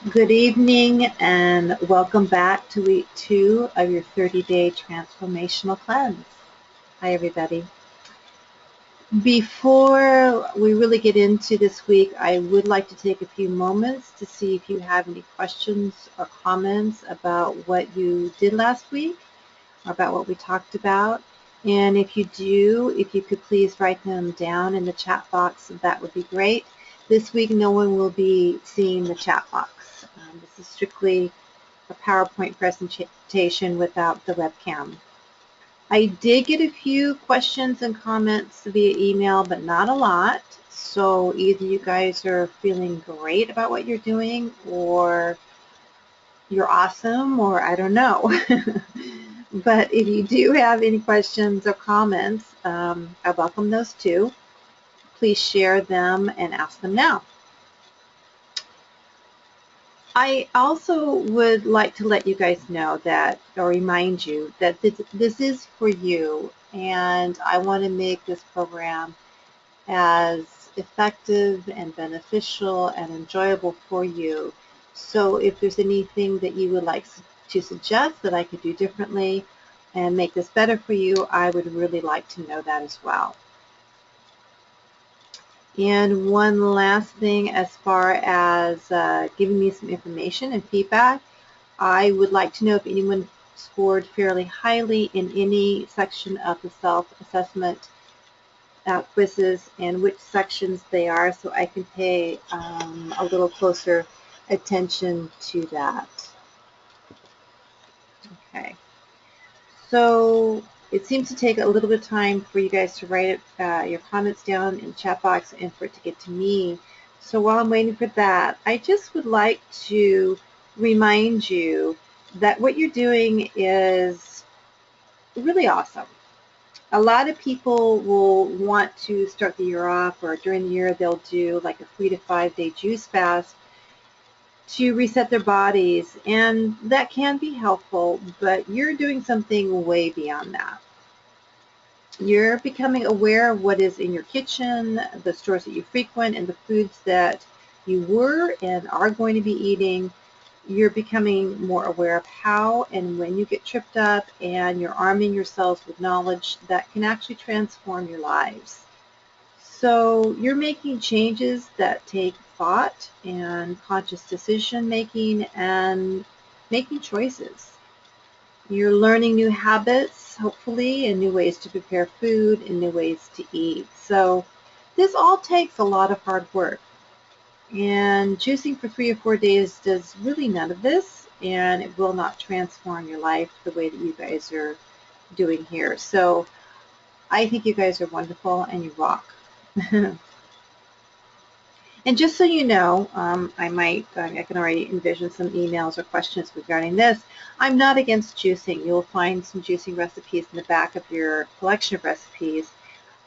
Good evening and welcome back to week 2 of your 30-day transformational cleanse. Hi, everybody. Before we really get into this week, I would like to take a few moments to see if you have any questions or comments about what you did last week, or about what we talked about. And if you do, if you could please write them down in the chat box, that would be great. This week, no one will be seeing the chat box. This is strictly a PowerPoint presentation without the webcam. I did get a few questions and comments via email, but not a lot. So either you guys are feeling great about what you're doing, or you're awesome, or I don't know. But if you do have any questions or comments, I welcome those too. Please share them and ask them now. I also would like to let you guys know that, or remind you that this is for you, and I want to make this program as effective and beneficial and enjoyable for you. So if there's anything that you would like to suggest that I could do differently and make this better for you, I would really like to know that as well. And one last thing, as far as giving me some information and feedback, I would like to know if anyone scored fairly highly in any section of the self-assessment quizzes and which sections they are, so I can pay a little closer attention to that. Okay. So it seems to take a little bit of time for you guys to write your comments down in the chat box and for it to get to me. So while I'm waiting for that, I just would like to remind you that what you're doing is really awesome. A lot of people will want to start the year off, or during the year they'll do like a 3 to 5 day juice fast to reset their bodies, and that can be helpful, but you're doing something way beyond that. You're becoming aware of what is in your kitchen, the stores that you frequent, and the foods that you were and are going to be eating. You're becoming more aware of how and when you get tripped up, and you're arming yourselves with knowledge that can actually transform your lives. So you're making changes that take thought and conscious decision making and making choices. You're learning new habits, hopefully, and new ways to prepare food and new ways to eat. So this all takes a lot of hard work. And juicing for 3 or 4 days does really none of this, and it will not transform your life the way that you guys are doing here. So I think you guys are wonderful and you rock. And just so you know, I can already envision some emails or questions regarding this. I'm not against juicing. You'll find some juicing recipes in the back of your collection of recipes.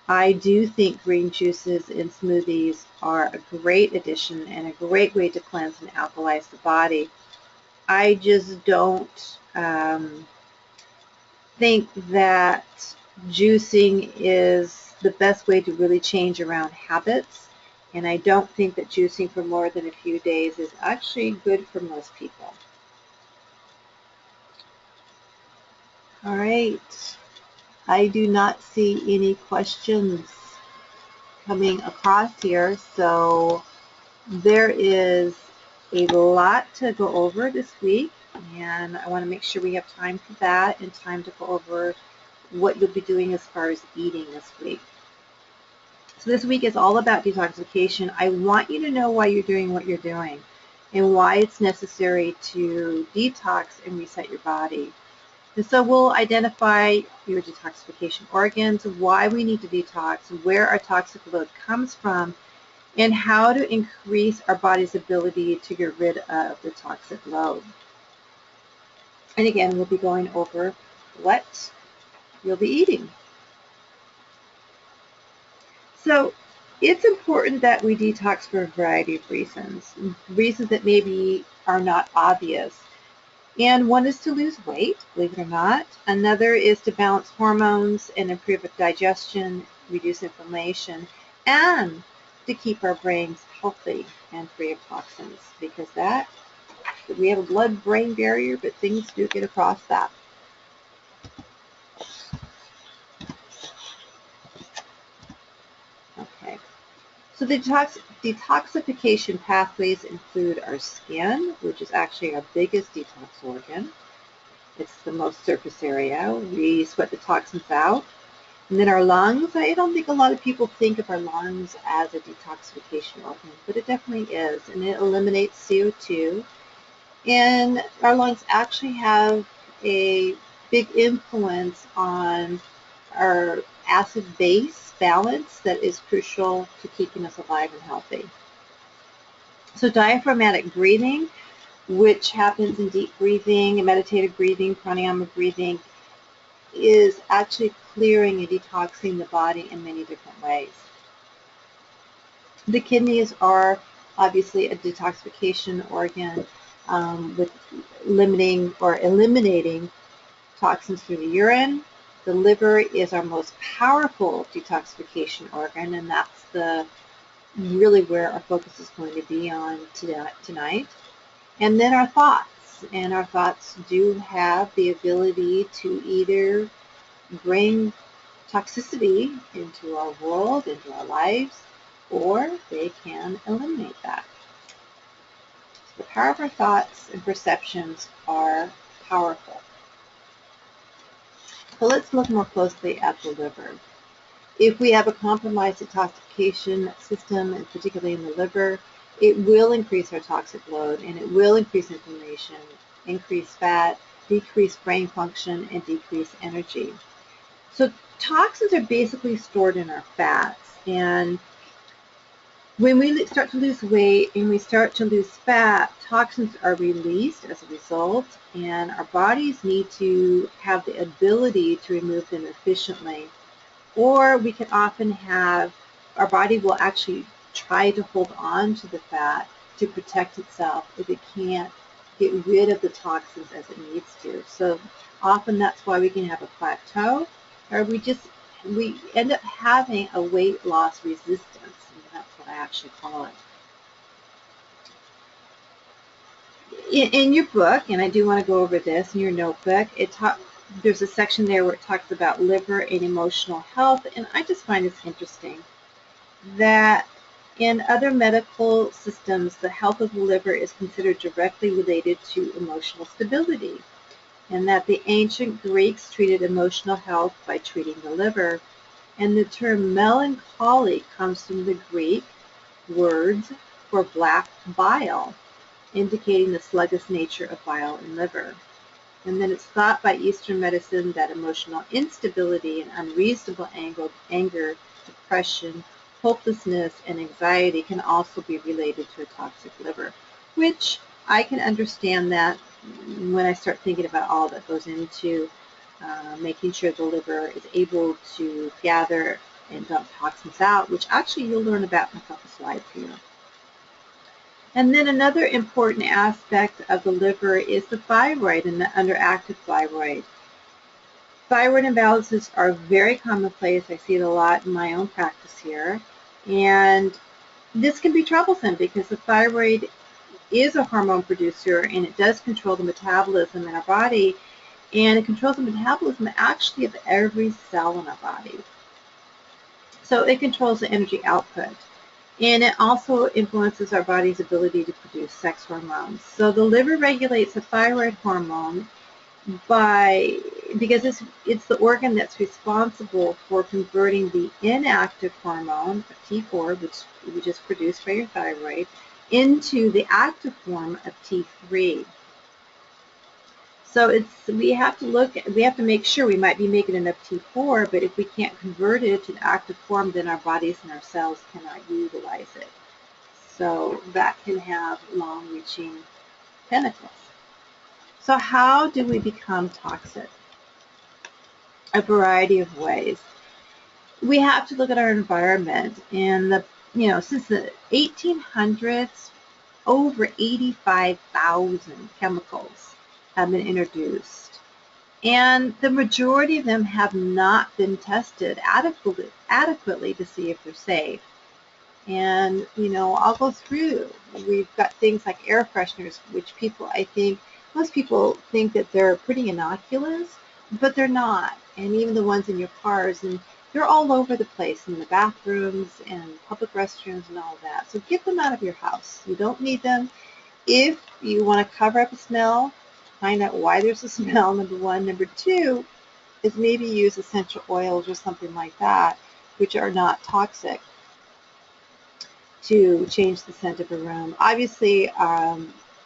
I do think green juices and smoothies are a great addition and a great way to cleanse and alkalize the body. I just don't think that juicing is the best way to really change around habits. And I don't think that juicing for more than a few days is actually good for most people. All right. I do not see any questions coming across here, so there is a lot to go over this week, and I want to make sure we have time for that and time to go over what you'll be doing as far as eating this week. So this week is all about detoxification. I want you to know why you're doing what you're doing and why it's necessary to detox and reset your body. And so we'll identify your detoxification organs, why we need to detox, where our toxic load comes from, and how to increase our body's ability to get rid of the toxic load. And again, we'll be going over what you'll be eating. So it's important that we detox for a variety of reasons that maybe are not obvious. And one is to lose weight, believe it or not. Another is to balance hormones and improve digestion, reduce inflammation, and to keep our brains healthy and free of toxins, because that We have a blood-brain barrier, but things do get across that. Okay. So the detoxification pathways include our skin, which is actually our biggest detox organ. It's the most surface area. We sweat the toxins out. And then our lungs. I don't think a lot of people think of our lungs as a detoxification organ, but it definitely is. And it eliminates CO2. And our lungs actually have a big influence on our acid-base balance that is crucial to keeping us alive and healthy. So diaphragmatic breathing, which happens in deep breathing, meditative breathing, pranayama breathing, is actually clearing and detoxing the body in many different ways. The kidneys are obviously a detoxification organ with limiting or eliminating toxins through the urine. The liver is our most powerful detoxification organ, and that's really where our focus is going to be on tonight. And then our thoughts. And our thoughts do have the ability to either bring toxicity into our world, into our lives, or they can eliminate that. So the power of our thoughts and perceptions are powerful. So let's look more closely at the liver. If we have a compromised detoxification system, and particularly in the liver, it will increase our toxic load, and it will increase inflammation, increase fat, decrease brain function, and decrease energy. So toxins are basically stored in our fats, and when we start to lose weight and we start to lose fat, toxins are released as a result, and our bodies need to have the ability to remove them efficiently. Or we can often have, our body will actually try to hold on to the fat to protect itself if it can't get rid of the toxins as it needs to. So often that's why we can have a plateau, or we end up having a weight loss resistance, and that's what I actually call it. In your book, and I do want to go over this in your notebook, there's a section there where it talks about liver and emotional health, and I just find this interesting that in other medical systems, the health of the liver is considered directly related to emotional stability, and that the ancient Greeks treated emotional health by treating the liver. And the term melancholy comes from the Greek words for black bile, indicating the sluggish nature of bile and liver. And then it's thought by Eastern medicine that emotional instability and unreasonable anger, depression, hopelessness, and anxiety can also be related to a toxic liver, which I can understand that when I start thinking about all that goes into making sure the liver is able to gather and dump toxins out, which actually you'll learn about in a couple slides here. And then another important aspect of the liver is the thyroid and the underactive thyroid. Thyroid imbalances are very commonplace. I see it a lot in my own practice here. And this can be troublesome because the thyroid is a hormone producer, and it does control the metabolism in our body, and it controls the metabolism actually of every cell in our body. So it controls the energy output. And it also influences our body's ability to produce sex hormones. So the liver regulates the thyroid hormone because it's the organ that's responsible for converting the inactive hormone, T4, which is produced by your thyroid, into the active form of T3. So we have to make sure we might be making enough T4, but if we can't convert it to the active form, then our bodies and our cells cannot utilize it. So that can have long-reaching tentacles. So how do we become toxic? A variety of ways. We have to look at our environment, and since the 1800s, over 85,000 chemicals have been introduced, and the majority of them have not been tested adequately to see if they're safe. And, I'll go through. We've got things like air fresheners, which most people think that they're pretty innocuous, but they're not. And even the ones in your cars, and they're all over the place in the bathrooms and public restrooms and all that. So get them out of your house. You don't need them. If you want to cover up a smell, find out why there's a smell, number one. Number two is maybe use essential oils or something like that, which are not toxic, to change the scent of a room. Obviously,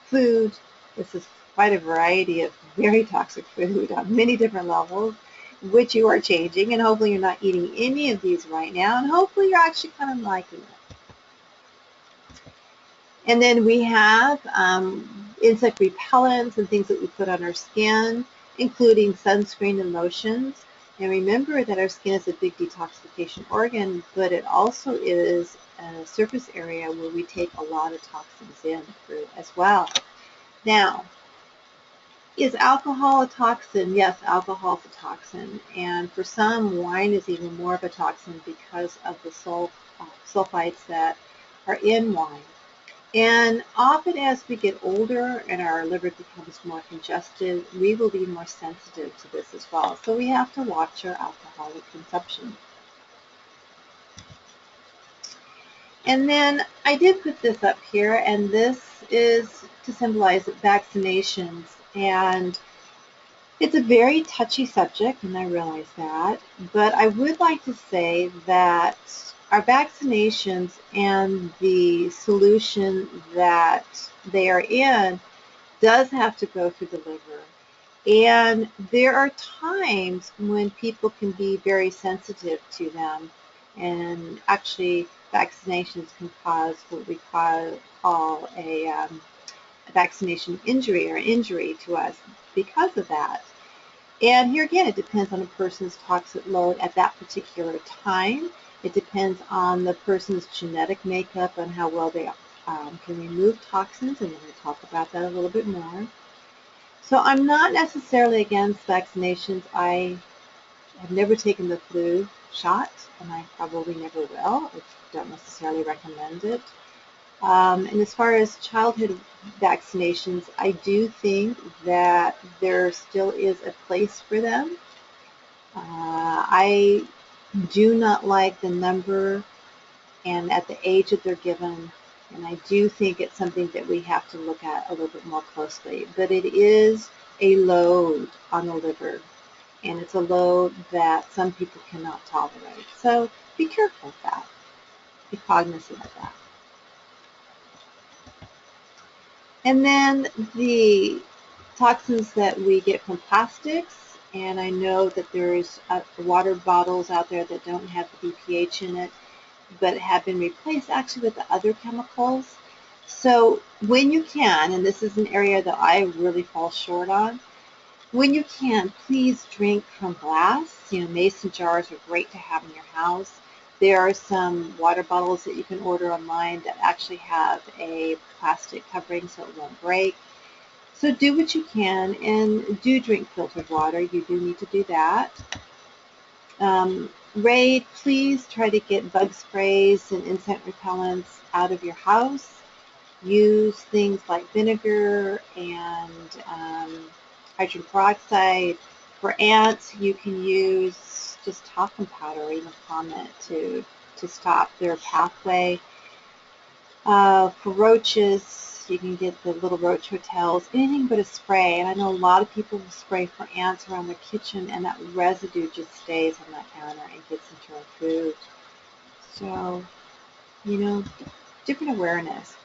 food, this is quite a variety of very toxic food on many different levels, which you are changing, and hopefully you're not eating any of these right now, and hopefully you're actually kind of liking it. And then we have insect repellents and things that we put on our skin, including sunscreen and lotions. And remember that our skin is a big detoxification organ, but it also is a surface area where we take a lot of toxins in through as well. Now, is alcohol a toxin? Yes, alcohol is a toxin. And for some, wine is even more of a toxin because of the sulfites that are in wine. And often as we get older and our liver becomes more congested, we will be more sensitive to this as well. So we have to watch our alcoholic consumption. And then I did put this up here, and this is to symbolize vaccinations. And it's a very touchy subject, and I realize that. But I would like to say that our vaccinations and the solution that they are in does have to go through the liver. And there are times when people can be very sensitive to them. And actually, vaccinations can cause what we call a vaccination injury or injury to us because of that. And here again, it depends on a person's toxic load at that particular time. It depends on the person's genetic makeup and how well they can remove toxins, and we're going to talk about that a little bit more. So I'm not necessarily against vaccinations. I have never taken the flu shot, and I probably never will. I don't necessarily recommend it. And as far as childhood vaccinations, I do think that there still is a place for them. I do not like the number and at the age that they're given, and I do think it's something that we have to look at a little bit more closely. But it is a load on the liver, and it's a load that some people cannot tolerate. So be careful of that. Be cognizant of that. And then the toxins that we get from plastics, and I know that there's water bottles out there that don't have the BPH in it, but have been replaced actually with the other chemicals. So when you can, and this is an area that I really fall short on, when you can, please drink from glass. Mason jars are great to have in your house. There are some water bottles that you can order online that actually have a plastic covering so it won't break. So do what you can, and do drink filtered water. You do need to do that. Ray, please try to get bug sprays and insect repellents out of your house. Use things like vinegar and hydrogen peroxide. For ants, you can use just talcum powder or even Comet to stop their pathway. For roaches, you can get the little roach hotels, anything but a spray. And I know a lot of people will spray for ants around their kitchen, and that residue just stays on that counter and gets into our food. So, different awareness.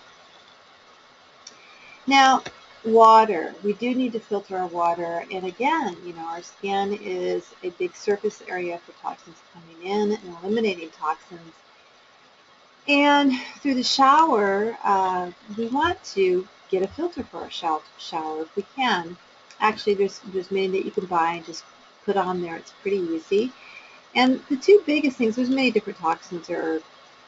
Now, water. We do need to filter our water. And again, our skin is a big surface area for toxins coming in and eliminating toxins. And through the shower, we want to get a filter for our shower if we can. Actually, there's many that you can buy and just put on there. It's pretty easy. And the two biggest things, there's many different toxins that are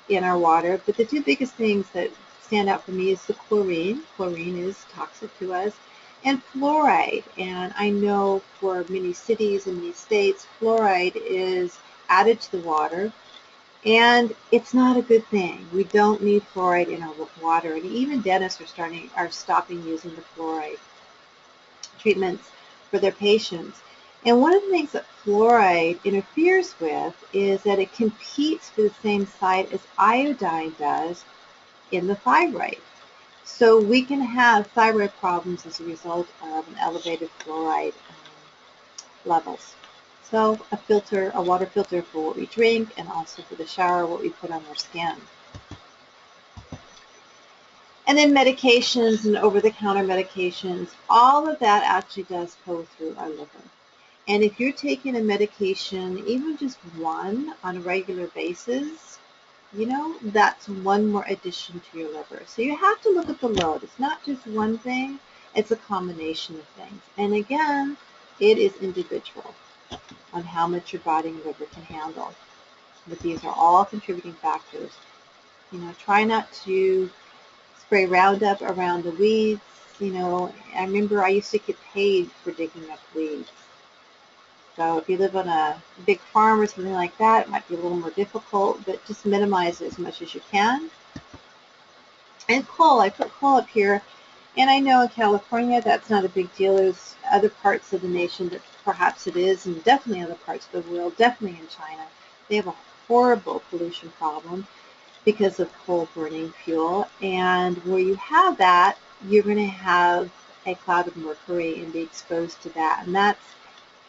in our water, but the two biggest things that stand out for me is the chlorine. Chlorine is toxic to us. And fluoride. And I know for many cities and many states, fluoride is added to the water. And it's not a good thing. We don't need fluoride in our water, and even dentists are stopping using the fluoride treatments for their patients. And one of the things that fluoride interferes with is that it competes for the same site as iodine does in the thyroid. So we can have thyroid problems as a result of an elevated fluoride levels. So a water filter for what we drink, and also for the shower, what we put on our skin. And then medications and over-the-counter medications, all of that actually does go through our liver. And if you're taking a medication, even just one on a regular basis, that's one more addition to your liver. So you have to look at the load. It's not just one thing, it's a combination of things. And again, it is individual on how much your body and liver can handle. But these are all contributing factors. Try not to spray Roundup around the weeds. I remember I used to get paid for digging up weeds. So if you live on a big farm or something like that, it might be a little more difficult, but just minimize it as much as you can. And coal, I put coal up here, and I know in California that's not a big deal. There's other parts of the nation that perhaps it is, and definitely other parts of the world, definitely in China. They have a horrible pollution problem because of coal burning fuel, and where you have that, you're going to have a cloud of mercury and be exposed to that, and that's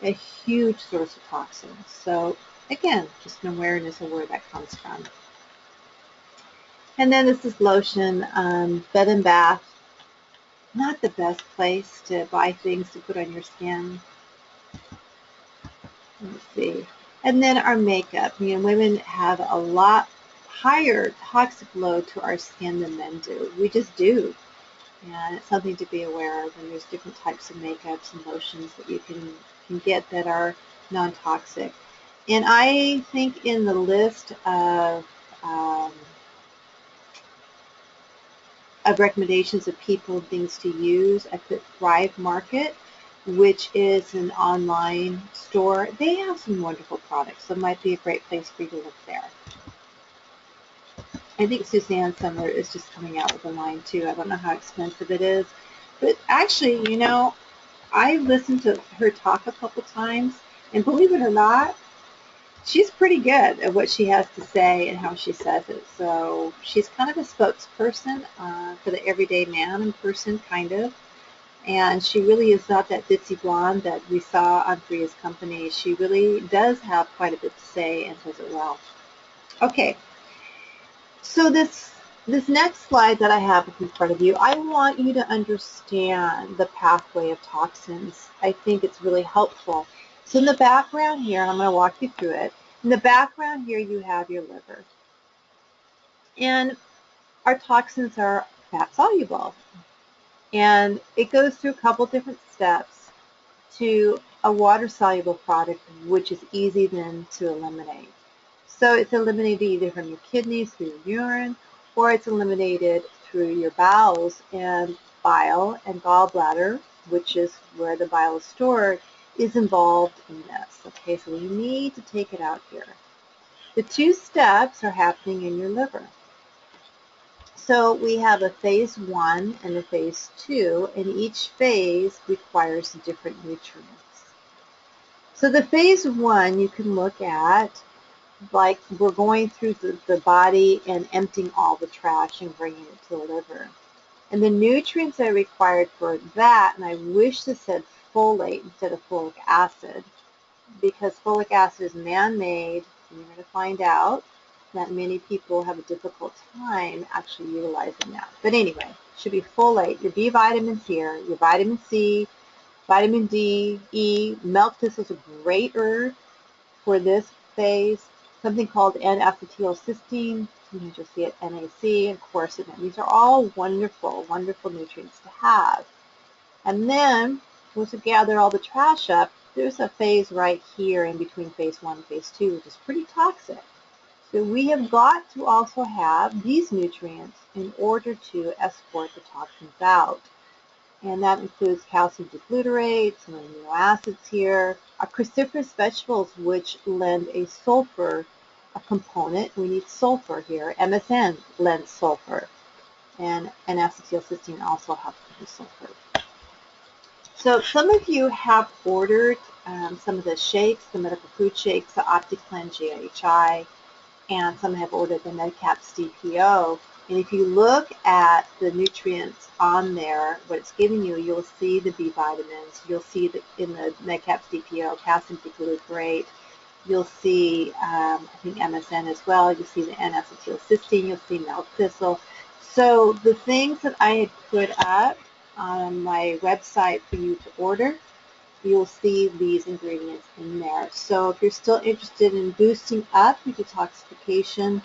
a huge source of toxins. So again, just an awareness of where that comes from. And then this is lotion, bed and bath. Not the best place to buy things to put on your skin. Let's see. And then our makeup. Women have a lot higher toxic load to our skin than men do. We just do. And it's something to be aware of. And there's different types of makeups and lotions that you can get that are non-toxic. And I think in the list of recommendations of people and things to use, I put Thrive Market, which is an online store. They have some wonderful products, so it might be a great place for you to look there. I think Suzanne Summer is just coming out with a line too. I don't know how expensive it is, but actually, I listened to her talk a couple times, and believe it or not, she's pretty good at what she has to say and how she says it. So she's kind of a spokesperson for the everyday man and person, kind of. And she really is not that ditzy blonde that we saw on Priya's Company. She really does have quite a bit to say and says it well. Okay, so this next slide that I have in front of you, I want you to understand the pathway of toxins. I think it's really helpful. So in the background here, and I'm going to walk you through it, in the background here you have your liver. And our toxins are fat soluble. And it goes through a couple different steps to a water soluble product, which is easy then to eliminate. So it's eliminated either from your kidneys through your urine, or it's eliminated through your bowels, and bile and gallbladder, which is where the bile is stored, is involved in this. Okay, so we need to take it out here. The two steps are happening in your liver. So we have a phase 1 and a phase 2, and each phase requires different nutrients. So the phase 1 you can look at like we're going through the body and emptying all the trash and bringing it to the liver. And the nutrients that are required for that, and I wish this said folate instead of folic acid, because folic acid is man-made, and you're going to find out that many people have a difficult time actually utilizing that. But anyway, it should be folate, your B vitamins here, your vitamin C, vitamin D, E. Milk thistle is a great herb for this phase. Something called N-acetylcysteine, sometimes you'll see it NAC, and quercetin. These are all wonderful, wonderful nutrients to have. And then, once we gather all the trash up, there's a phase right here in between phase 1 and phase 2, which is pretty toxic. So we have got to also have these nutrients in order to escort the toxins out. And that includes calcium diglutarate, some amino acids here, cruciferous vegetables, which lend a sulfur a component. We need sulfur here. MSN lends sulfur, and N-acetylcysteine also helps produce sulfur. So some of you have ordered some of the shakes, the medical food shakes, the OptiCleanse GHI, and some have ordered the MedCaps DPO. And if you look at the nutrients on there, what it's giving you, you'll see the B vitamins. You'll see that in the MedCaps DPO, calcium glutarate. You'll see, I think, MSN as well. You'll see the N-acetylcysteine. You'll see milk thistle. So the things that I had put up on my website for you to order, you'll see these ingredients in there. So if you're still interested in boosting up your detoxification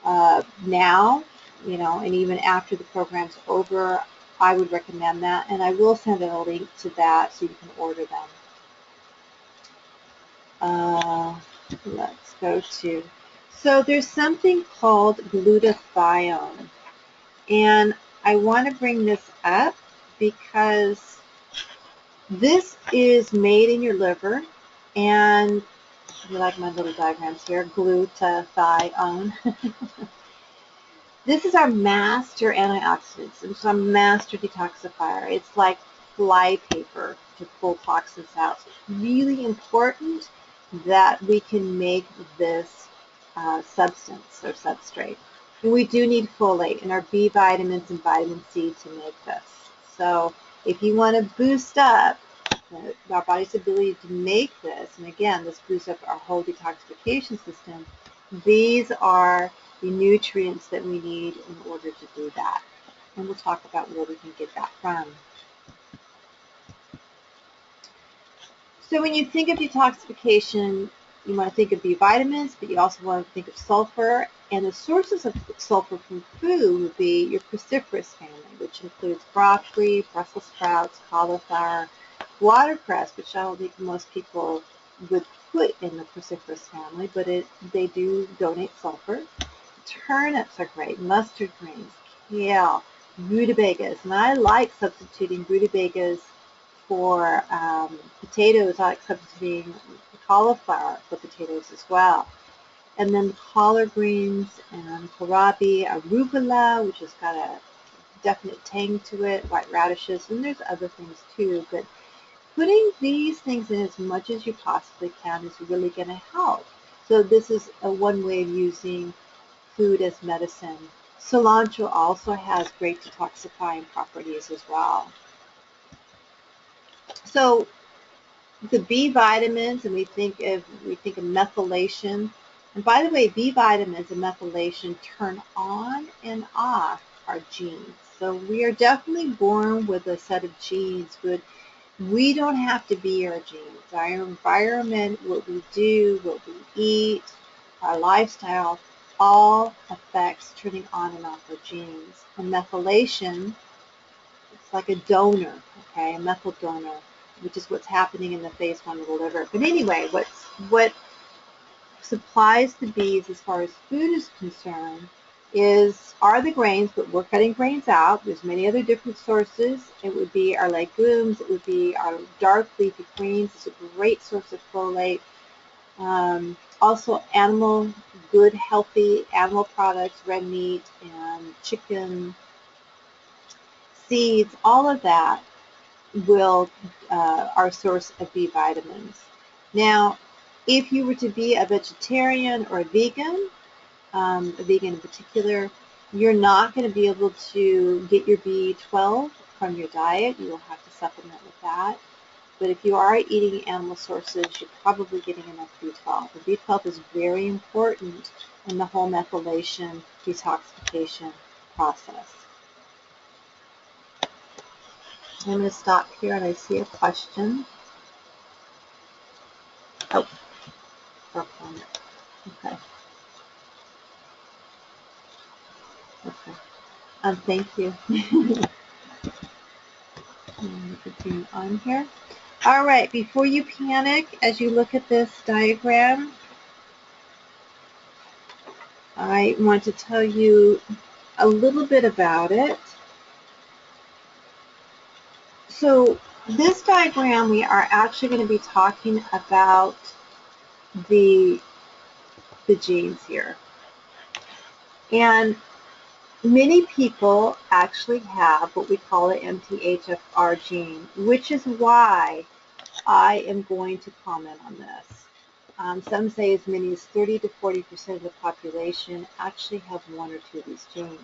now, and even after the program's over, I would recommend that. And I will send a link to that so you can order them. Let's go to, so there's something called glutathione. And I want to bring this up because this is made in your liver, and you like my little diagrams here, glutathione. This is our master antioxidant. It's our master detoxifier. It's like flypaper to pull toxins out. So it's really important that we can make this substance or substrate. And we do need folate and our B vitamins and vitamin C to make this. So if you want to boost up our body's ability to make this, and again, this boosts up our whole detoxification system, these are the nutrients that we need in order to do that. And we'll talk about where we can get that from. So when you think of detoxification, you want to think of B vitamins, but you also want to think of sulfur. And the sources of sulfur from food would be your cruciferous family, which includes broccoli, Brussels sprouts, cauliflower, watercress, which I don't think most people would put in the cruciferous family, but they do donate sulfur. Turnips are great, mustard greens, kale, rutabagas, and I like substituting rutabagas for potatoes. I like substituting cauliflower for potatoes as well. And then collard greens and kohlrabi, arugula, which has got a definite tang to it, white radishes, and there's other things too. But putting these things in as much as you possibly can is really going to help. So this is one way of using food as medicine. Cilantro also has great detoxifying properties as well. So the B vitamins, and we think of methylation. And by the way, B vitamins and methylation turn on and off our genes. So we are definitely born with a set of genes, but we don't have to be our genes. Our environment, what we do, what we eat, our lifestyle, all affects turning on and off our genes. And methylation, it's like a donor, okay, a methyl donor, which is what's happening in the phase 1 of the liver. But anyway, what supplies the bees as far as food is concerned are the grains, but we're cutting grains out. There's many other different sources. It would be our legumes. It would be our dark leafy greens. It's a great source of folate. Also good, healthy animal products, red meat and chicken, seeds, all of that are a source of B vitamins. Now, if you were to be a vegetarian or a vegan in particular, you're not going to be able to get your B12 from your diet. You will have to supplement with that. But if you are eating animal sources, you're probably getting enough B12. And B12 is very important in the whole methylation detoxification process. I'm going to stop here, and I see a question. Oh, okay. Okay. Thank you. Continue on here. All right, before you panic, as you look at this diagram, I want to tell you a little bit about it. So this diagram, we are actually going to be talking about the the genes here. And many people actually have what we call an MTHFR gene, which is why I am going to comment on this. Some say as many as 30 to 40% of the population actually have one or two of these genes.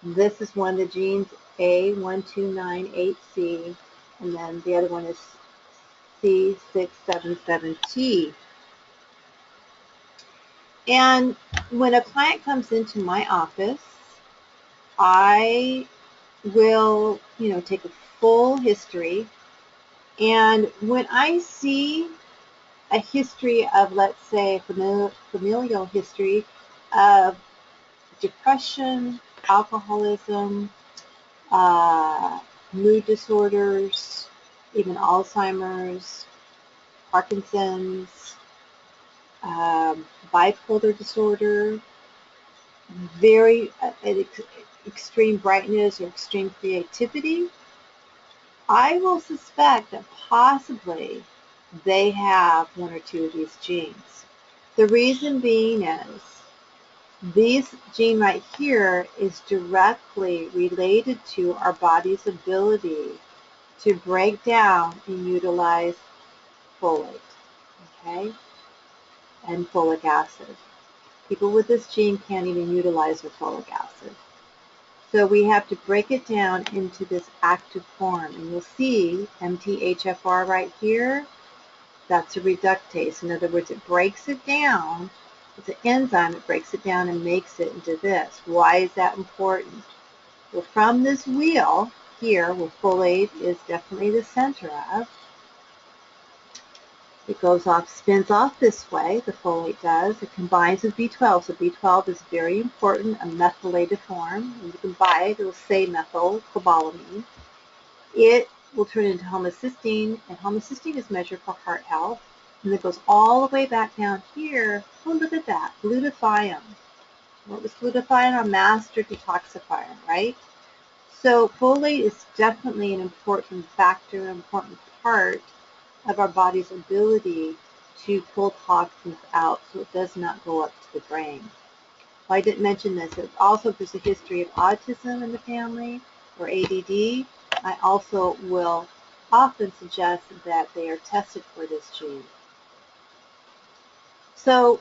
This is one of the genes, A1298C, and then the other one is C677T. And when a client comes into my office, I will, take a full history. And when I see a history of, let's say, familial history of depression, alcoholism, mood disorders, even Alzheimer's, Parkinson's, bipolar disorder, very extreme brightness or extreme creativity, I will suspect that possibly they have one or two of these genes. The reason being is this gene right here is directly related to our body's ability to break down and utilize folate, okay, and folic acid. People with this gene can't even utilize their folic acid. So we have to break it down into this active form. And you'll see MTHFR right here, that's a reductase. In other words, it breaks it down. It's an enzyme that breaks it down and makes it into this. Why is that important? Well, from this wheel here, where folate is definitely the center of, it goes off, spins off this way, the folate does. It combines with B12. So B12 is very important, a methylated form. And you can buy it. It will say methylcobalamin. It will turn into homocysteine, and homocysteine is measured for heart health. And it goes all the way back down here. Oh, look at that, glutathione. What was glutathione? Our master detoxifier, right? So folate is definitely an important factor, an important part of our body's ability to pull toxins out so it does not go up to the brain. Well, I didn't mention this. Also, if there's a history of autism in the family or ADD, I also will often suggest that they are tested for this gene. So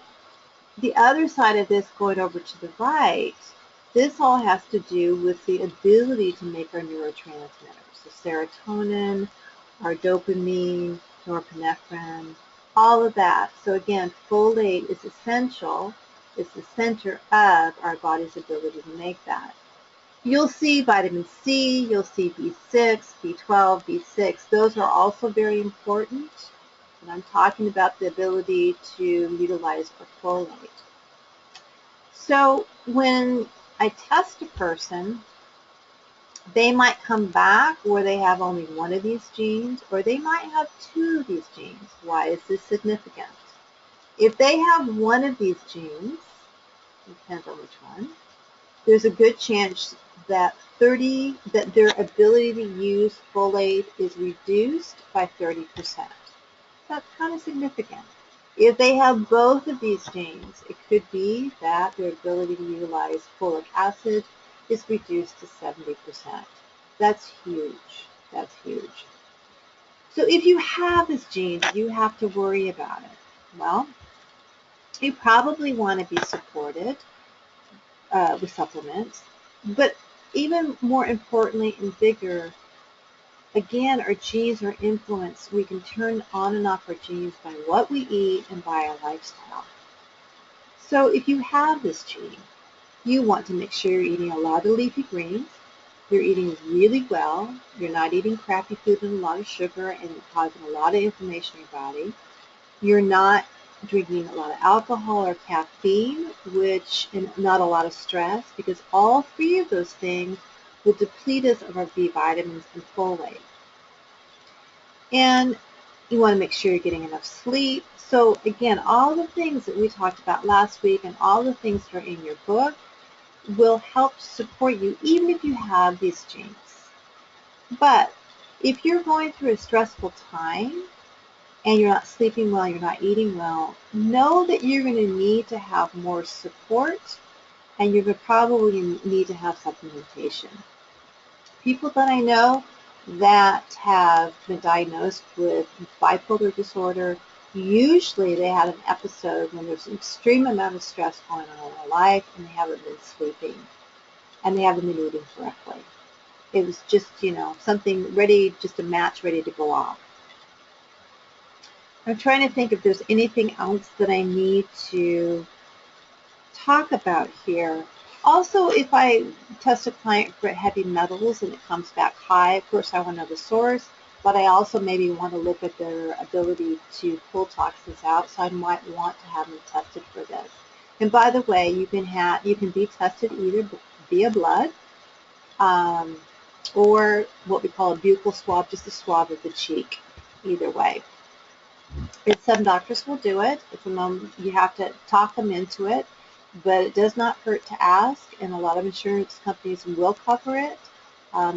the other side of this, going over to the right, this all has to do with the ability to make our neurotransmitters. So serotonin, our dopamine, norepinephrine, all of that. So again, folate is essential. It's the center of our body's ability to make that. You'll see vitamin C, you'll see B6, B12, B6. Those are also very important. And I'm talking about the ability to utilize our folate. So when I test a person, they might come back where they have only one of these genes, or they might have two of these genes. Why is this significant? If they have one of these genes, it depends on which one, there's a good chance that their ability to use folate is reduced by 30%. That's kind of significant. If they have both of these genes, it could be that their ability to utilize folic acid is reduced to 70%. That's huge. That's huge. So if you have this gene, you have to worry about it. Well, you probably want to be supported with supplements, but even more importantly and bigger, again, our genes are influenced. We can turn on and off our genes by what we eat and by our lifestyle. So if you have this gene, you want to make sure you're eating a lot of leafy greens, you're eating really well, you're not eating crappy food and a lot of sugar and causing a lot of inflammation in your body, you're not drinking a lot of alcohol or caffeine, and not a lot of stress, because all three of those things will deplete us of our B vitamins and folate. And you want to make sure you're getting enough sleep. So again, all the things that we talked about last week and all the things that are in your book will help support you even if you have these genes. But if you're going through a stressful time, and you're not sleeping well, you're not eating well, know that you're going to need to have more support, and you're going to probably need to have supplementation. People that I know that have been diagnosed with bipolar disorder, usually they had an episode when there's an extreme amount of stress going on in their life and they haven't been sleeping and they haven't been eating correctly. It was just, something ready, just a match ready to go off. I'm trying to think if there's anything else that I need to talk about here. Also, if I test a client for heavy metals and it comes back high, of course I want to know the source, but I also maybe want to look at their ability to pull toxins out, so I might want to have them tested for this. And by the way, you can be tested either via blood or what we call a buccal swab, just a swab of the cheek, either way. And some doctors will do it. You have to talk them into it, but it does not hurt to ask, and a lot of insurance companies will cover it.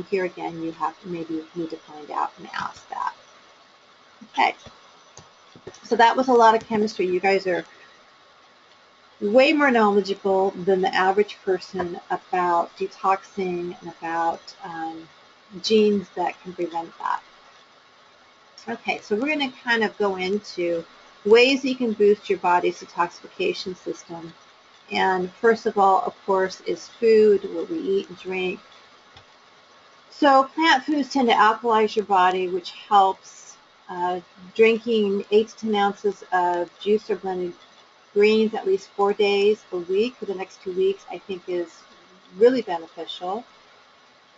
Here again, you have to maybe need to find out and ask that. Okay, so that was a lot of chemistry. You guys are way more knowledgeable than the average person about detoxing and about genes that can prevent that. Okay, so we're going to kind of go into ways that you can boost your body's detoxification system. And first of all, of course, is food, what we eat and drink. So plant foods tend to alkalize your body, which helps. Drinking 8 to 10 ounces of juice or blended greens at least 4 days a week for the next 2 weeks, I think is really beneficial.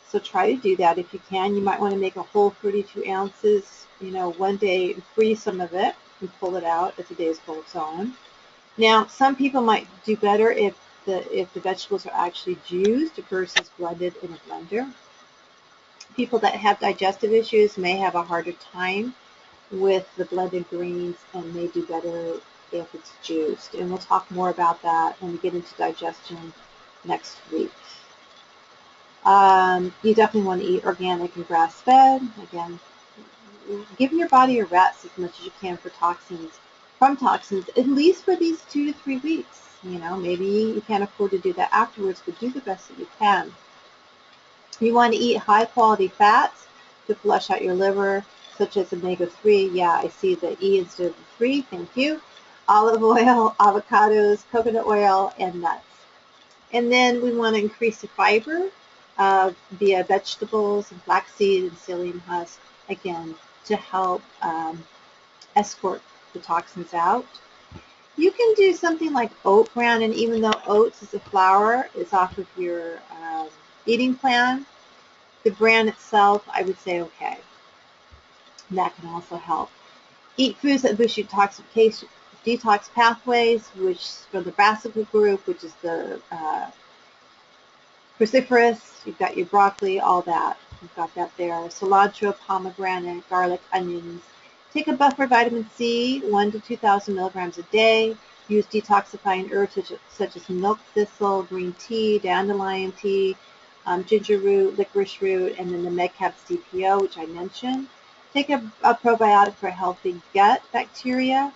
So try to do that if you can. You might want to make a whole 32 ounces, one day and freeze some of it and pull it out as the days goes on. Now, some people might do better if the vegetables are actually juiced versus blended in a blender. People that have digestive issues may have a harder time with the blended greens and may do better if it's juiced. And we'll talk more about that when we get into digestion next week. You definitely want to eat organic and grass-fed. Again, giving your body a rest as much as you can from toxins, at least for these 2 to 3 weeks. Maybe you can't afford to do that afterwards, but do the best that you can. You want to eat high-quality fats to flush out your liver, such as omega-3. Yeah, I see the E instead of the 3. Thank you. Olive oil, avocados, coconut oil, and nuts. And then we want to increase the fiber via vegetables and flaxseed and psyllium husk, again, to help escort the toxins out. You can do something like oat bran, and even though oats is a flour, is off of your eating plan, the bran itself, I would say okay. That can also help. Eat foods that boost your detox pathways, which from the brassica group, which is the cruciferous. You've got your broccoli, all that. You've got that there. Cilantro, pomegranate, garlic, onions. Take a buffer vitamin C, 1 to 2,000 milligrams a day. Use detoxifying herbs such as milk thistle, green tea, dandelion tea, ginger root, licorice root, and then the MedCaps DPO, which I mentioned. Take a probiotic for healthy gut bacteria.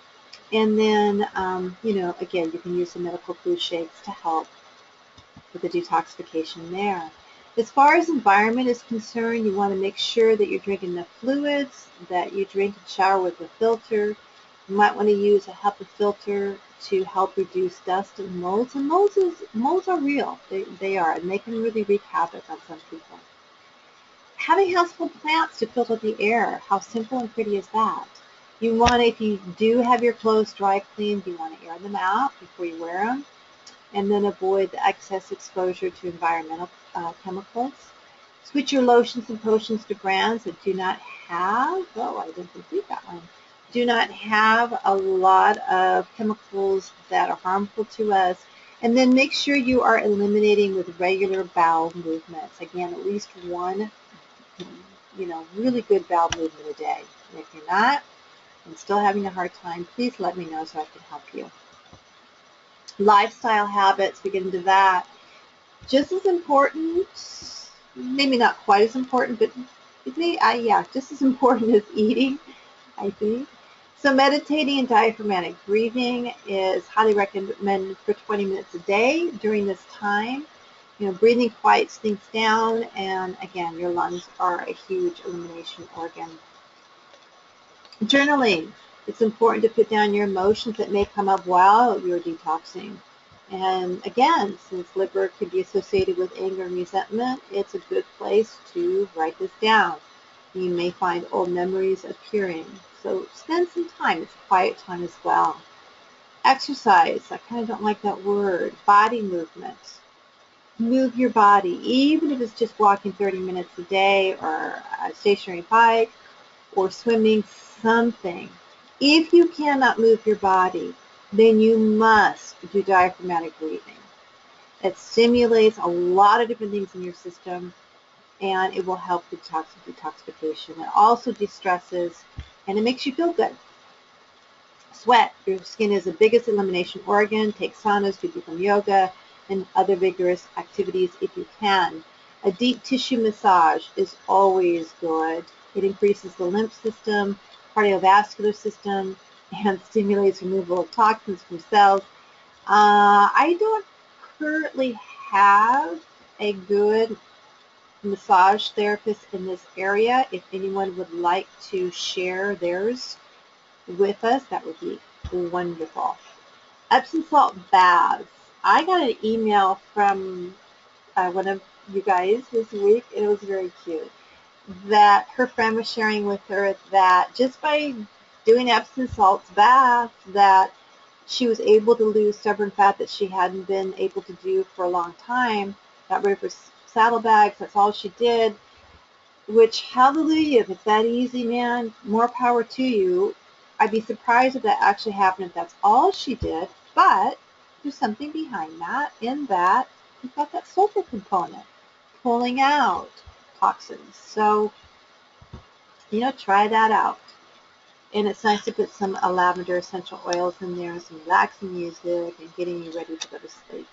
And then, again, you can use the medical food shakes to help with the detoxification there. As far as environment is concerned, you want to make sure that you're drinking enough fluids, that you drink and shower with a filter. You might want to use a HEPA filter to help reduce dust and molds. And molds are real. They are, and they can really wreak havoc on some people. Having household plants to filter the air, how simple and pretty is that? You want, if you do have your clothes dry cleaned, you want to air them out before you wear them, and then avoid the excess exposure to environmental chemicals. Switch your lotions and potions to brands that do not have, I didn't complete that one, do not have a lot of chemicals that are harmful to us. And then make sure you are eliminating with regular bowel movements. Again, at least one, really good bowel movement a day. And if you're not, and still having a hard time, please let me know so I can help you. Lifestyle habits, we get into that. Just as important, maybe not quite as important, but just as important as eating, I think. So meditating and diaphragmatic breathing is highly recommended for 20 minutes a day during this time. You know, breathing quiets things down, and again, your lungs are a huge elimination organ. Journaling. It's important to put down your emotions that may come up while you're detoxing. And again, since liver can be associated with anger and resentment, it's a good place to write this down. You may find old memories appearing. So spend some time. It's quiet time as well. Exercise. I kind of don't like that word. Body movement. Move your body, even if it's just walking 30 minutes a day or a stationary bike or swimming, something. If you cannot move your body, then you must do diaphragmatic breathing. It stimulates a lot of different things in your system, and it will help with detoxification. It also de-stresses, and it makes you feel good. Sweat. Your skin is the biggest elimination organ. Take saunas, do some yoga, and other vigorous activities if you can. A deep tissue massage is always good. It increases the lymph system, cardiovascular system, and stimulates removal of toxins from cells. I don't currently have a good massage therapist in this area. If anyone would like to share theirs with us, that would be wonderful. Epsom salt baths. I got an email from one of you guys this week, and it was very cute, that her friend was sharing with her that just by doing Epsom salts bath, that she was able to lose stubborn fat that she hadn't been able to do for a long time. Got rid of her saddlebags. That's all she did. Which, hallelujah, if it's that easy, man, more power to you. I'd be surprised if that actually happened if that's all she did, but there's something behind that, in that you've got that sulfur component pulling out toxins. So, you know, try that out. And it's nice to put some lavender essential oils in there, some relaxing music, and getting you ready to go to sleep.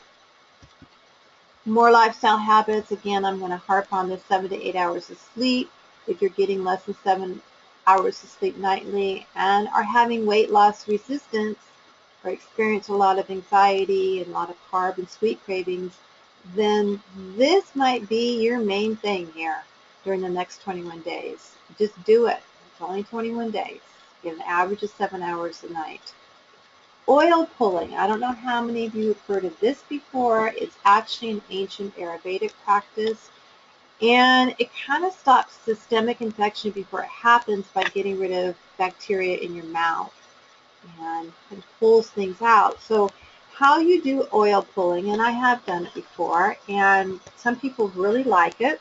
More lifestyle habits. Again, I'm going to harp on this 7 to 8 hours of sleep. If you're getting less than 7 hours of sleep nightly and are having weight loss resistance or experience a lot of anxiety and a lot of carb and sweet cravings, then this might be your main thing here during the next 21 days. Just do it. It's only 21 days. Get an average of 7 hours a night. Oil pulling. I don't know how many of you have heard of this before. It's actually an ancient Ayurvedic practice, and it kind of stops systemic infection before it happens by getting rid of bacteria in your mouth and pulls things out. So how you do oil pulling, and I have done it before, and some people really like it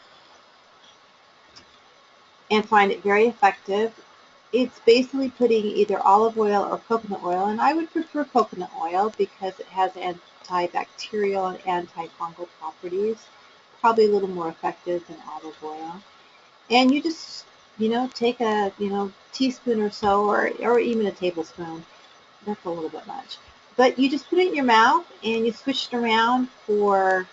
and find it very effective. It's basically putting either olive oil or coconut oil, and I would prefer coconut oil because it has antibacterial and antifungal properties, probably a little more effective than olive oil. And you just, take a, teaspoon or so, or even a tablespoon. That's a little bit much. But you just put it in your mouth and you swish it around for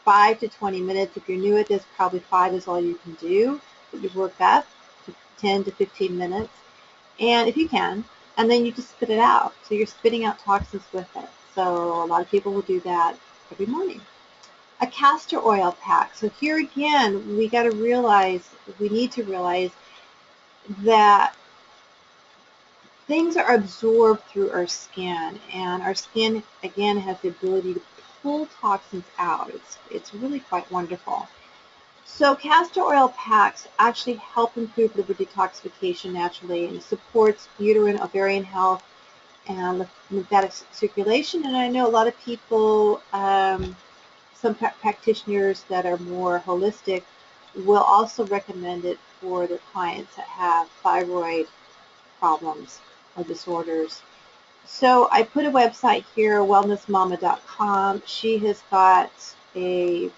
5 to 20 minutes. If you're new at this, probably 5 is all you can do. But you work up to 10 to 15 minutes, and if you can, and then you just spit it out. So you're spitting out toxins with it. So a lot of people will do that every morning. A castor oil pack. So here again, we need to realize that things are absorbed through our skin, and our skin again has the ability to pull toxins out. It's really quite wonderful. So castor oil packs actually help improve liver detoxification naturally, and supports uterine, ovarian health, and lymphatic circulation. And I know a lot of people, some practitioners that are more holistic, will also recommend it for their clients that have thyroid problems or disorders. So I put a website here, wellnessmama.com. She has got a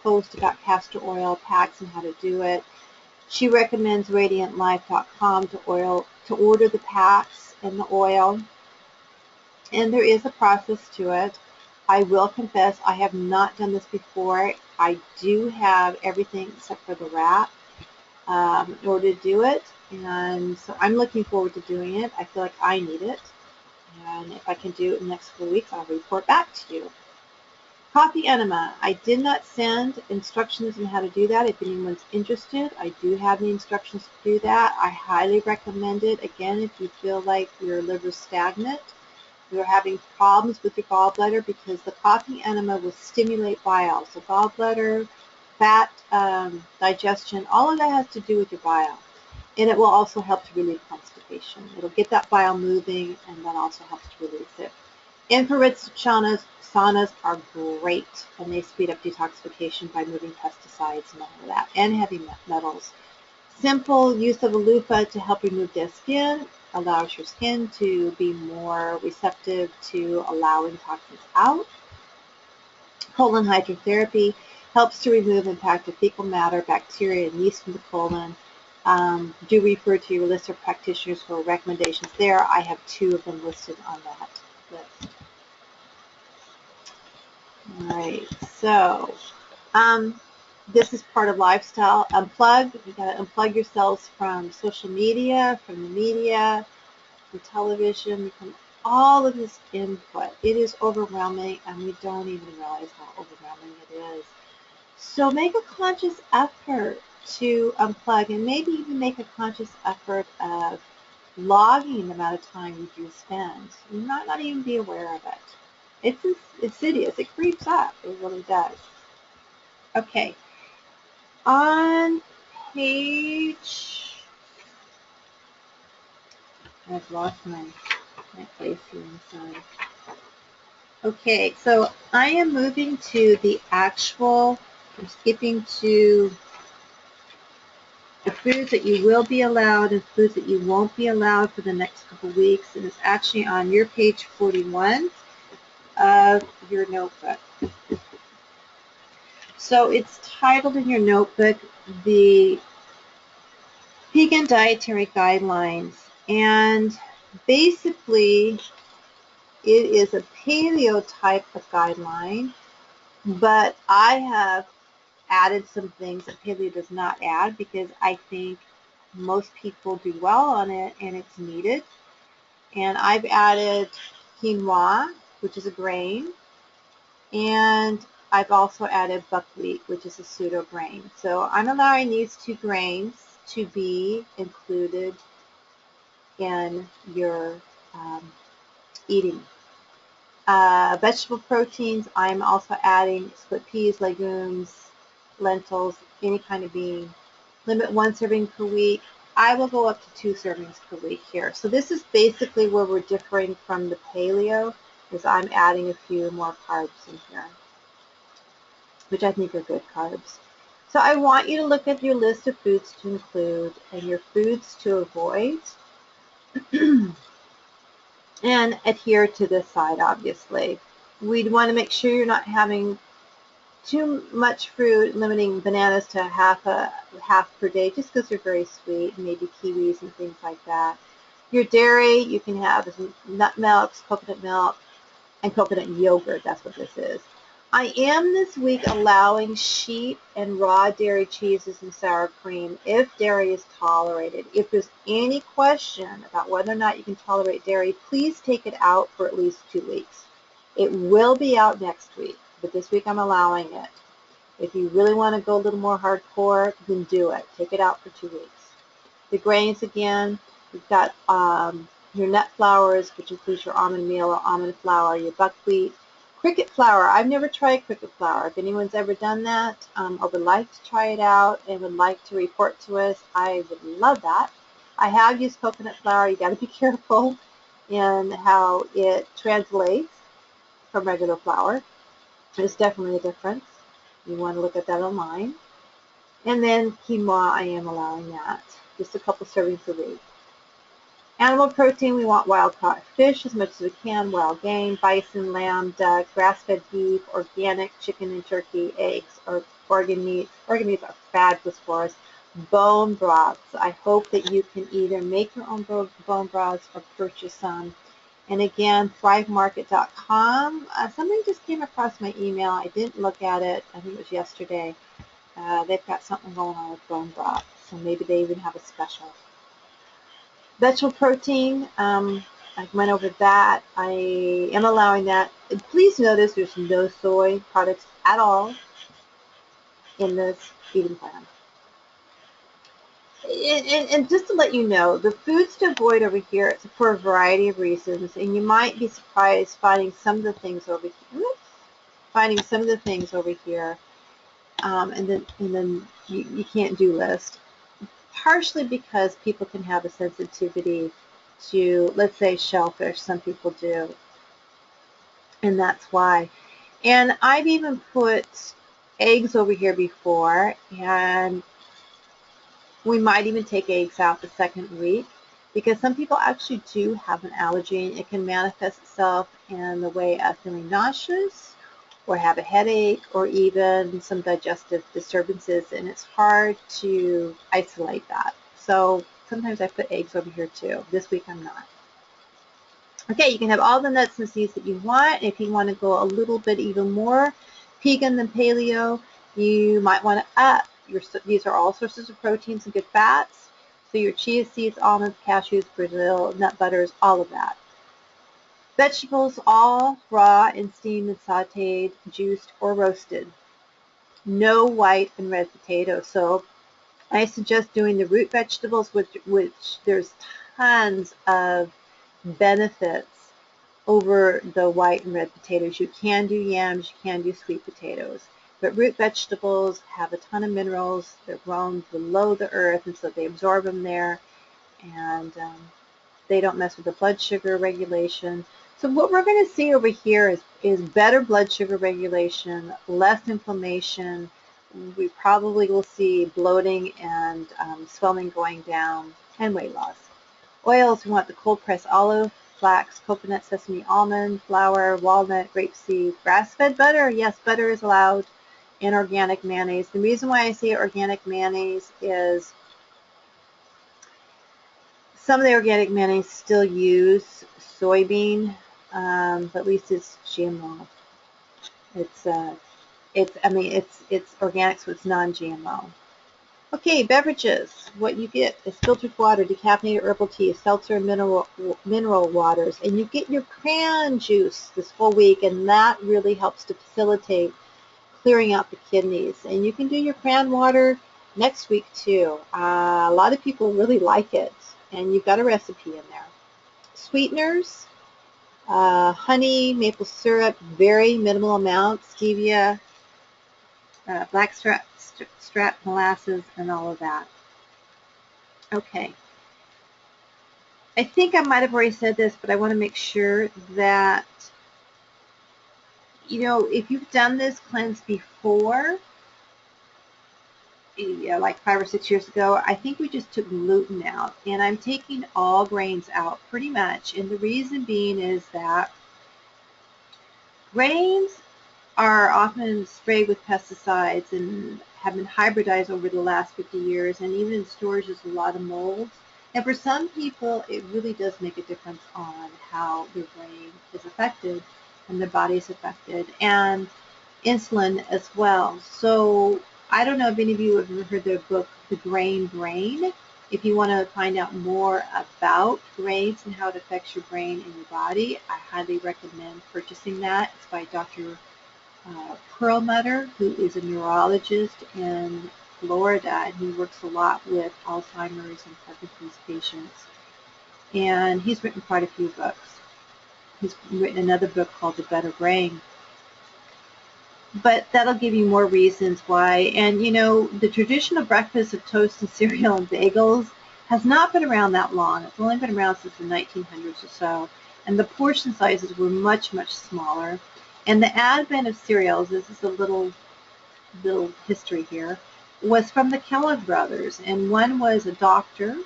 post about castor oil packs and how to do it. She recommends radiantlife.com to order the packs and the oil. And there is a process to it. I will confess I have not done this before. I do have everything except for the wrap. in order to do it. And so I'm looking forward to doing it. I feel like I need it. And if I can do it in the next couple of weeks, I'll report back to you. Coffee enema. I did not send instructions on how to do that. If anyone's interested, I do have the instructions to do that. I highly recommend it. Again, if you feel like your liver's stagnant, you're having problems with your gallbladder, because the coffee enema will stimulate bile. So gallbladder, fat digestion, all of that has to do with your bile. And it will also help to relieve constipation. It'll get that bile moving and then also helps to release it. Infrared saunas are great, and they speed up detoxification by moving pesticides and all of that, and heavy metals. Simple use of a loofah to help remove dead skin allows your skin to be more receptive to allowing toxins out. Colon hydrotherapy helps to remove impacted fecal matter, bacteria, and yeast from the colon. Do refer to your list of practitioners for recommendations there. I have 2 of them listed on that list. All right, so this is part of lifestyle. Unplug. You got to unplug yourselves from social media, from the media, from television, from all of this input. It is overwhelming, and we don't even realize how overwhelming it is. So make a conscious effort to unplug, and maybe even make a conscious effort of logging the amount of time you do spend. You might not even be aware of it. It's insidious. It creeps up. It really does. Okay. On page, I've lost my place here inside. Okay, so I am moving to the actual, I'm skipping to the foods that you will be allowed and foods that you won't be allowed for the next couple weeks, and it's actually on your page 41 of your notebook. So it's titled in your notebook, the Vegan Dietary Guidelines, and basically it is a paleo type of guideline, but I have added some things that paleo does not add because I think most people do well on it and it's needed. And I've added quinoa, which is a grain, and I've also added buckwheat, which is a pseudo grain. So I'm allowing these 2 grains to be included in your eating. Vegetable proteins, I'm also adding split peas, legumes, lentils, any kind of bean. Limit 1 serving per week. I will go up to 2 servings per week here. So this is basically where we're differing from the paleo, is I'm adding a few more carbs in here, which I think are good carbs. So I want you to look at your list of foods to include and your foods to avoid and adhere to this side, obviously. We'd want to make sure you're not having too much fruit, limiting bananas to half per day just because they're very sweet, and maybe kiwis and things like that. Your dairy, you can have nut milks, coconut milk, and coconut yogurt. That's what this is. I am this week allowing sheep and raw dairy cheeses and sour cream if dairy is tolerated. If there's any question about whether or not you can tolerate dairy, please take it out for at least 2 weeks. It will be out next week, but this week I'm allowing it. If you really want to go a little more hardcore, then do it. Take it out for 2 weeks. The grains, again, you've got your nut flours, which includes your almond meal or almond flour, your buckwheat. Cricket flour, I've never tried cricket flour. If anyone's ever done that or would like to try it out and would like to report to us, I would love that. I have used coconut flour. You got to be careful in how it translates from regular flour. There's definitely a difference. You want to look at that online. And then quinoa, I am allowing that. Just a couple servings a week. Animal protein, we want wild-caught fish as much as we can, wild game, bison, lamb, duck, grass-fed beef, organic chicken and turkey, eggs, or organ meats. Organ meats are fabulous for us. Bone broths. I hope that you can either make your own bone broths or purchase some. And again, thrivemarket.com. Something just came across my email. I didn't look at it. I think it was yesterday. They've got something going on with bone broths. So maybe they even have a special. Vegetable protein, I went over that. I am allowing that. Please notice there's no soy products at all in this eating plan. And just to let you know, the foods to avoid over here, it's for a variety of reasons, and you might be surprised finding some of the things over here. And then you can't do list. Partially because people can have a sensitivity to, let's say, shellfish. Some people do, and that's why. And I've even put eggs over here before, and we might even take eggs out the second week because some people actually do have an allergy, and it can manifest itself in the way of feeling nauseous or have a headache or even some digestive disturbances, and it's hard to isolate that. So sometimes I put eggs over here too. This week I'm not. Okay, you can have all the nuts and seeds that you want. If you want to go a little bit even more vegan than paleo, you might want to up. These are all sources of proteins and good fats. So your chia seeds, almonds, cashews, Brazil, nut butters, all of that. Vegetables, all raw and steamed and sauteed, juiced, or roasted. No white and red potatoes. So I suggest doing the root vegetables, which there's tons of benefits over the white and red potatoes. You can do yams, you can do sweet potatoes, but root vegetables have a ton of minerals. They're grown below the earth, and so they absorb them there, and they don't mess with the blood sugar regulation. So what we're going to see over here is better blood sugar regulation, less inflammation. We probably will see bloating and swelling going down, and weight loss. Oils, we want the cold pressed olive, flax, coconut, sesame, almond, flour, walnut, grapeseed, grass-fed butter. Yes, butter is allowed, and organic mayonnaise. The reason why I say organic mayonnaise is some of the organic mayonnaise still use soybean, but at least it's GMO. It's organic, so it's non-GMO. Okay, beverages. What you get is filtered water, decaffeinated herbal tea, seltzer, mineral waters, and you get your cran juice this whole week, and that really helps to facilitate clearing out the kidneys. And you can do your cran water next week too. A lot of people really like it, and you've got a recipe in there. Sweeteners, honey, maple syrup, very minimal amount, stevia, blackstrap molasses, and all of that. Okay. I think I might have already said this, but I want to make sure that, if you've done this cleanse before, like 5 or 6 years ago, I think we just took gluten out, and I'm taking all grains out pretty much. And the reason being is that grains are often sprayed with pesticides and have been hybridized over the last 50 years, and even in storage there's a lot of molds. And for some people, it really does make a difference on how their brain is affected and their body is affected, and insulin as well. So I don't know if any of you have ever heard the book, The Grain Brain. If you want to find out more about grains and how it affects your brain and your body, I highly recommend purchasing that. It's by Dr. Perlmutter, who is a neurologist in Florida, and he works a lot with Alzheimer's and Parkinson's patients. And he's written quite a few books. He's written another book called The Better Brain. But that'll give you more reasons why. And the traditional breakfast of toast and cereal and bagels has not been around that long. It's only been around since the 1900s or so. And the portion sizes were much, much smaller. And the advent of cereals, this is a little history here, was from the Kellogg brothers. And one was a doctor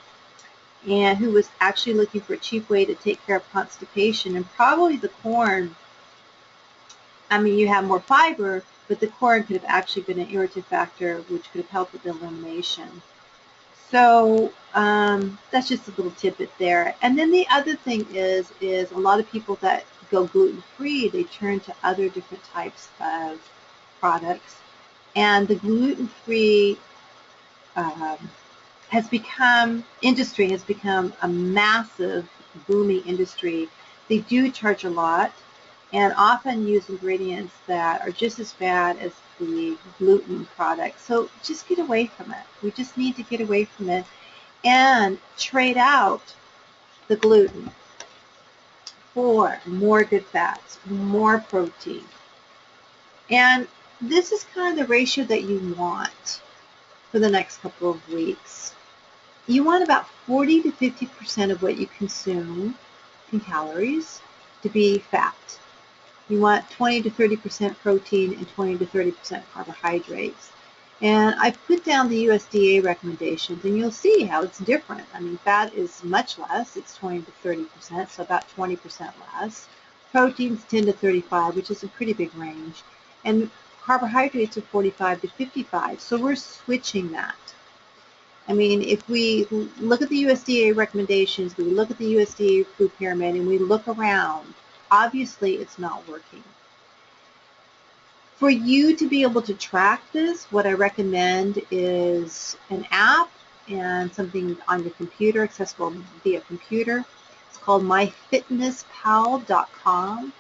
and who was actually looking for a cheap way to take care of constipation. And probably the corn, you have more fiber, but the corn could have actually been an irritant factor, which could have helped with elimination. So that's just a little tidbit there. And then the other thing is a lot of people that go gluten-free, they turn to other different types of products. And the gluten-free industry has become a massive booming industry. They do charge a lot and often use ingredients that are just as bad as the gluten products. So just get away from it. We just need to get away from it and trade out the gluten for more good fats, more protein. And this is kind of the ratio that you want for the next couple of weeks. You want about 40 to 50% of what you consume in calories to be fat. You want 20 to 30% protein and 20 to 30% carbohydrates. And I put down the USDA recommendations, and you'll see how it's different. I mean, fat is much less. It's 20 to 30%, so about 20% less. Protein's 10 to 35, which is a pretty big range. And carbohydrates are 45 to 55, so we're switching that. I mean, if we look at the USDA recommendations, we look at the USDA food pyramid, and we look around, obviously it's not working. For you to be able to track this, what I recommend is an app and something on your computer, accessible via computer. It's called myfitnesspal.com.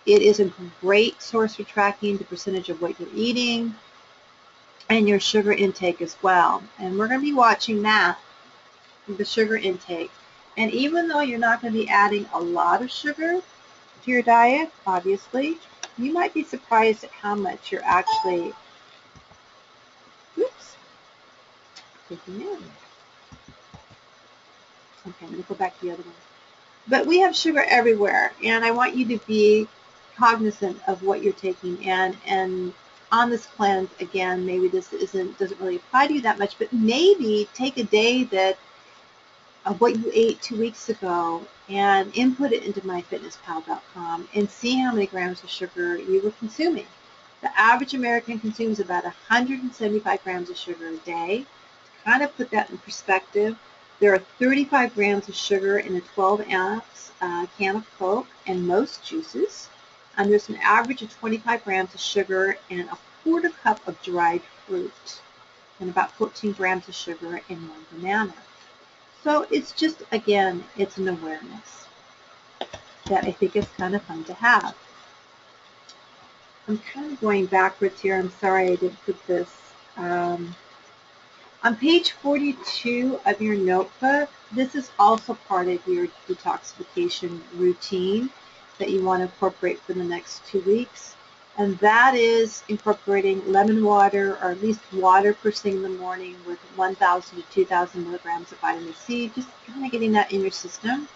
It is a great source for tracking the percentage of what you're eating and your sugar intake as well. And we're going to be watching that, the sugar intake. And even though you're not going to be adding a lot of sugar to your diet, obviously, you might be surprised at how much you're actually taking in. Okay, I'm going to go back to the other one. But we have sugar everywhere, and I want you to be cognizant of what you're taking in. And on this cleanse, again, maybe this doesn't really apply to you that much, but maybe take a day of what you ate 2 weeks ago and input it into myfitnesspal.com and see how many grams of sugar you were consuming. The average American consumes about 175 grams of sugar a day. To kind of put that in perspective, there are 35 grams of sugar in a 12-ounce can of Coke and most juices. And there's an average of 25 grams of sugar in a quarter cup of dried fruit and about 14 grams of sugar in one banana. So it's just, again, it's an awareness that I think is kind of fun to have. I'm kind of going backwards here. I'm sorry I didn't put this. On page 42 of your notebook, this is also part of your detoxification routine that you want to incorporate for the next 2 weeks. And that is incorporating lemon water, or at least water first thing in the morning with 1,000 to 2,000 milligrams of vitamin C, just kind of getting that in your system.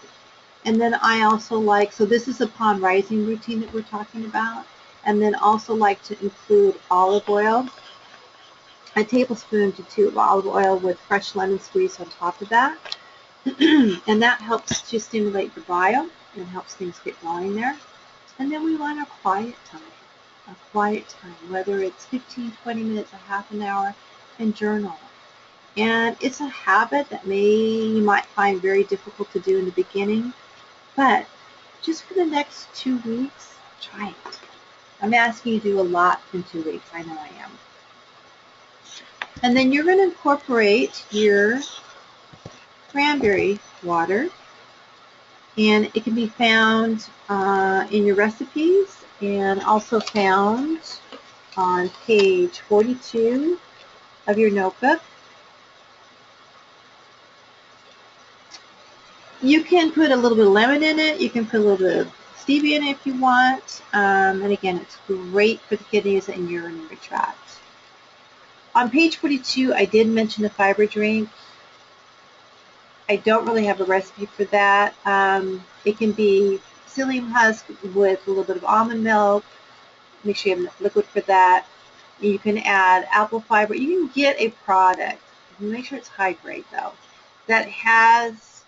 And then I also like, so this is a upon rising routine that we're talking about, and then also like to include olive oil, a tablespoon to 2 of olive oil with fresh lemon squeeze on top of that. And that helps to stimulate the bile and helps things get going there. And then we want a quiet time, whether it's 15, 20 minutes, a half an hour, and journal. And it's a habit that you might find very difficult to do in the beginning, but just for the next 2 weeks, try it. I'm asking you to do a lot in 2 weeks. I know I am. And then you're going to incorporate your cranberry water, and it can be found in your recipes and also found on page 42 of your notebook. You can put a little bit of lemon in it. You can put a little bit of stevia in it if you want. And again, it's great for the kidneys and urinary tract. On page 42, I did mention the fiber drink. I don't really have a recipe for that. It can be psyllium husk with a little bit of almond milk. Make sure you have enough liquid for that. You can add apple fiber. You can get a product, make sure it's high grade though, that has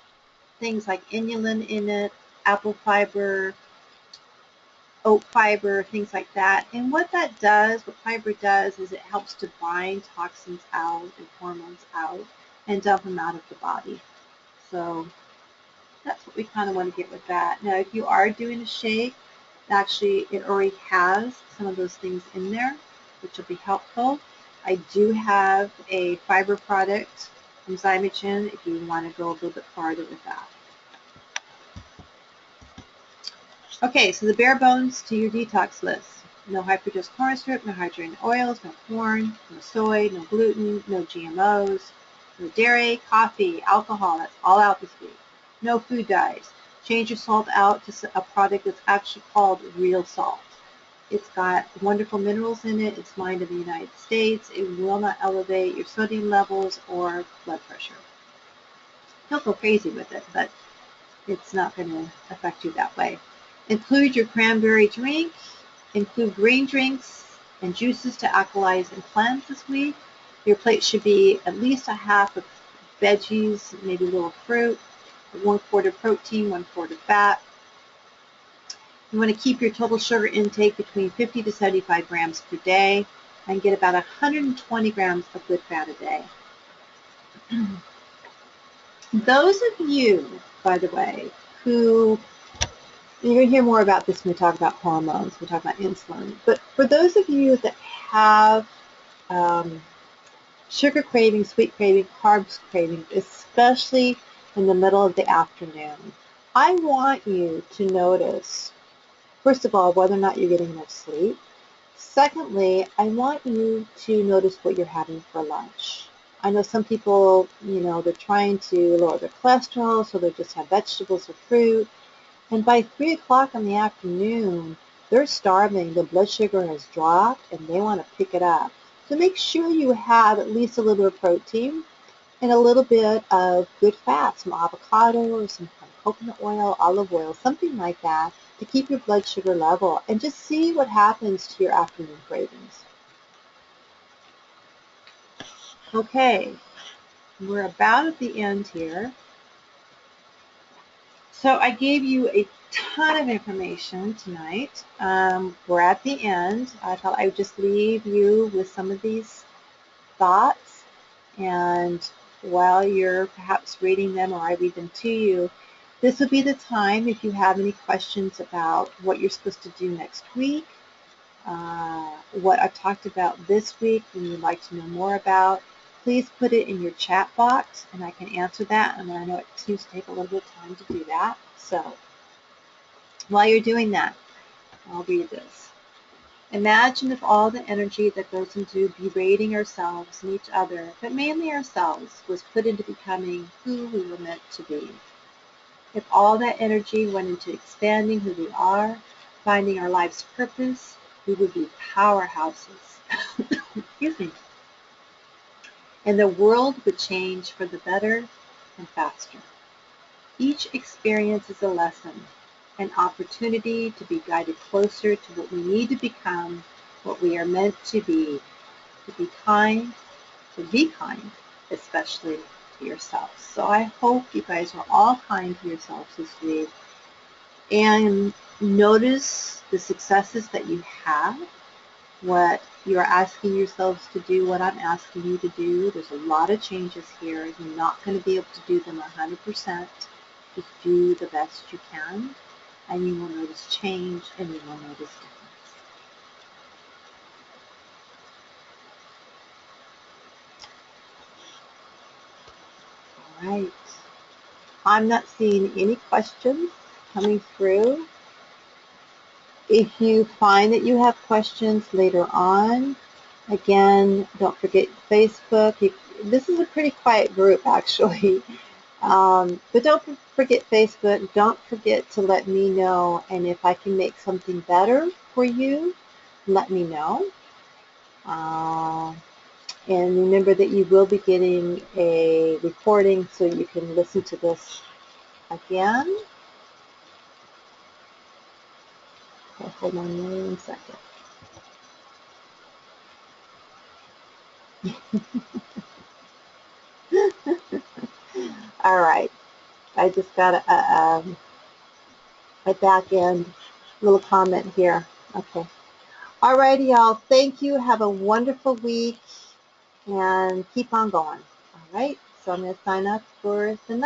things like inulin in it, apple fiber, oat fiber, things like that. And what fiber does is it helps to bind toxins out and hormones out and dump them out of the body. So that's what we kind of want to get with that. Now, if you are doing a shake, actually it already has some of those things in there, which will be helpful. I do have a fiber product from Zymogen if you want to go a little bit farther with that. Okay, so the bare bones to your detox list. No high fructose corn syrup, no hydrogenated oils, no corn, no soy, no gluten, no GMOs, no dairy, coffee, alcohol. That's all out this week. No food dyes. Change your salt out to a product that's actually called real salt. It's got wonderful minerals in it. It's mined in the United States. It will not elevate your sodium levels or blood pressure. You'll go crazy with it, but it's not going to affect you that way. Include your cranberry drink. Include green drinks and juices to alkalize and cleanse this week. Your plate should be at least a half of veggies, maybe a little fruit, 1/4 of protein, 1/4 of fat. You want to keep your total sugar intake between 50 to 75 grams per day and get about 120 grams of good fat a day. Those of you, by the way, who, you're going to hear more about this when we talk about hormones, we talk about insulin, but for those of you that have sugar cravings, sweet cravings, carbs cravings, especially in the middle of the afternoon, I want you to notice, first of all, whether or not you're getting enough sleep. Secondly, I want you to notice what you're having for lunch. I know some people, they're trying to lower their cholesterol, so they just have vegetables or fruit. And by 3 o'clock in the afternoon, they're starving, the blood sugar has dropped, and they want to pick it up. So make sure you have at least a little bit of protein and a little bit of good fat, some avocado or some coconut oil, olive oil, something like that, to keep your blood sugar level, and just see what happens to your afternoon cravings. Okay, we're about at the end here. So I gave you a ton of information tonight. We're at the end. I thought I would just leave you with some of these thoughts, and while you're perhaps reading them or I read them to you, this would be the time if you have any questions about what you're supposed to do next week, what I talked about this week and you'd like to know more about, please put it in your chat box and I can answer that. And I know it seems to take a little bit of time to do that. So while you're doing that, I'll read this. Imagine if all the energy that goes into berating ourselves and each other, but mainly ourselves, was put into becoming who we were meant to be. If all that energy went into expanding who we are, finding our life's purpose, we would be powerhouses. Excuse me. And the world would change for the better and faster. Each experience is a lesson, an opportunity to be guided closer to what we need to become, what we are meant to be kind, especially to yourselves. So I hope you guys are all kind to yourselves this week and notice the successes that you have, what you're asking yourselves to do, what I'm asking you to do. There's a lot of changes here. You're not going to be able to do them 100%. Just do the best you can, and you will notice change, and you will notice difference. All right. I'm not seeing any questions coming through. If you find that you have questions later on, again, don't forget Facebook. This is a pretty quiet group, actually. But don't forget Facebook. Don't forget to let me know. And if I can make something better for you, let me know. And remember that you will be getting a recording so you can listen to this again. Okay, hold on 1 second. All right. I just got a back end little comment here. Okay. All righty, y'all. Thank you. Have a wonderful week and keep on going. All right. So I'm going to sign up for the